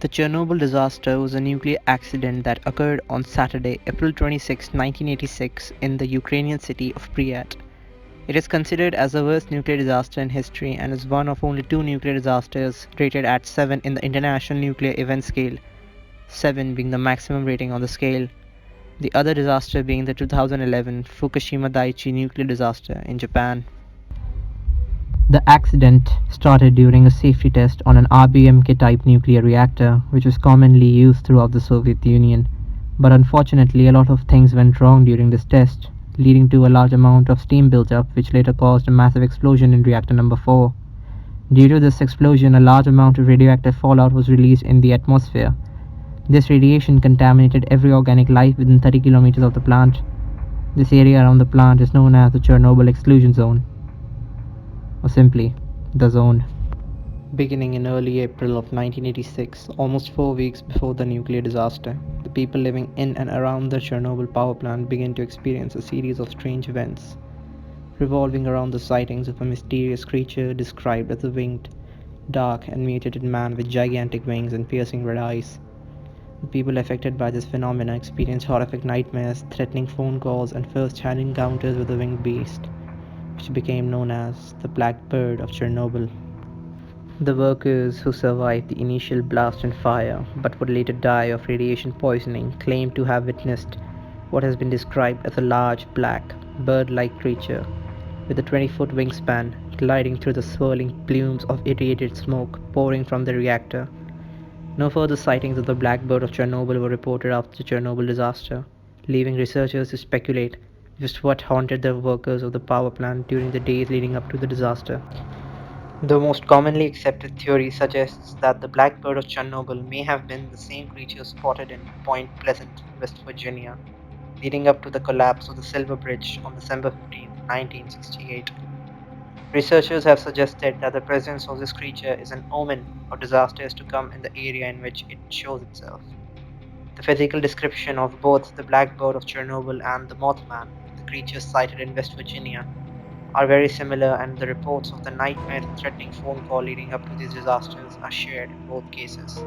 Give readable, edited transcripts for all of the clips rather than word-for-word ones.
The Chernobyl disaster was a nuclear accident that occurred on Saturday, April 26, 1986 in the Ukrainian city of Pripyat. It is considered as the worst nuclear disaster in history and is one of only two nuclear disasters rated at 7 in the International Nuclear Event Scale, 7 being the maximum rating on the scale, the other disaster being the 2011 Fukushima Daiichi nuclear disaster in Japan. The accident started during a safety test on an RBMK-type nuclear reactor, which was commonly used throughout the Soviet Union. But unfortunately, a lot of things went wrong during this test, leading to a large amount of steam buildup, which later caused a massive explosion in reactor number 4. Due to this explosion, a large amount of radioactive fallout was released in the atmosphere. This radiation contaminated every organic life within 30 kilometers of the plant. This area around the plant is known as the Chernobyl exclusion zone, or simply the zone. Beginning in early April of 1986, almost 4 weeks before the nuclear disaster, the people living in and around the Chernobyl power plant began to experience a series of strange events, revolving around the sightings of a mysterious creature described as a winged, dark, and mutated man with gigantic wings and piercing red eyes. The people affected by this phenomena experienced horrific nightmares, threatening phone calls, and first-hand encounters with the winged beast, which became known as the Blackbird of Chernobyl. The workers who survived the initial blast and fire, but would later die of radiation poisoning, claim to have witnessed what has been described as a large, black, bird-like creature with a 20-foot wingspan gliding through the swirling plumes of irradiated smoke pouring from the reactor. No further sightings of the Blackbird of Chernobyl were reported after the Chernobyl disaster, leaving researchers to speculate just what haunted the workers of the power plant during the days leading up to the disaster. The most commonly accepted theory suggests that the Blackbird of Chernobyl may have been the same creature spotted in Point Pleasant, West Virginia, leading up to the collapse of the Silver Bridge on December 15, 1968. Researchers have suggested that the presence of this creature is an omen of disasters to come in the area in which it shows itself. The physical description of both the Blackbird of Chernobyl and the Mothman, the creature sighted in West Virginia, are very similar, and the reports of the nightmare threatening phone call leading up to these disasters are shared in both cases.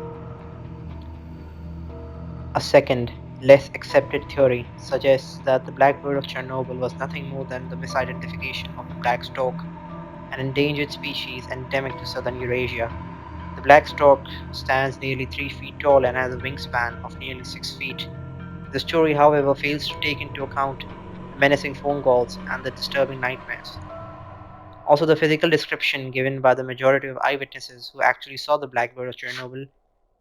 A second, less accepted theory suggests that the Blackbird of Chernobyl was nothing more than the misidentification of the black stork, an endangered species endemic to southern Eurasia. The black stork stands nearly 3 feet tall and has a wingspan of nearly 6 feet. The story, however, fails to take into account the menacing phone calls and the disturbing nightmares. Also, the physical description given by the majority of eyewitnesses who actually saw the Blackbird of Chernobyl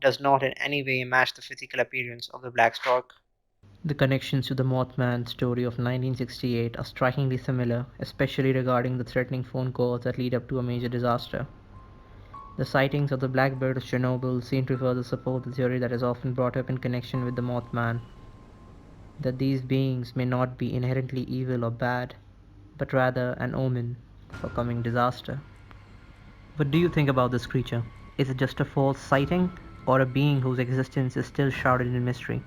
does not in any way match the physical appearance of the black stork. The connections to the Mothman story of 1968 are strikingly similar, especially regarding the threatening phone calls that lead up to a major disaster. The sightings of the Blackbird of Chernobyl seem to further support the theory that is often brought up in connection with the Mothman, that these beings may not be inherently evil or bad, but rather an omen for coming disaster. What do you think about this creature? Is it just a false sighting, or a being whose existence is still shrouded in mystery?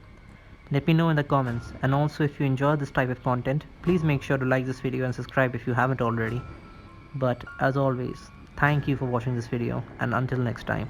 Let me know in the comments, and also if you enjoy this type of content, please make sure to like this video and subscribe if you haven't already. But as always, thank you for watching this video, and until next time.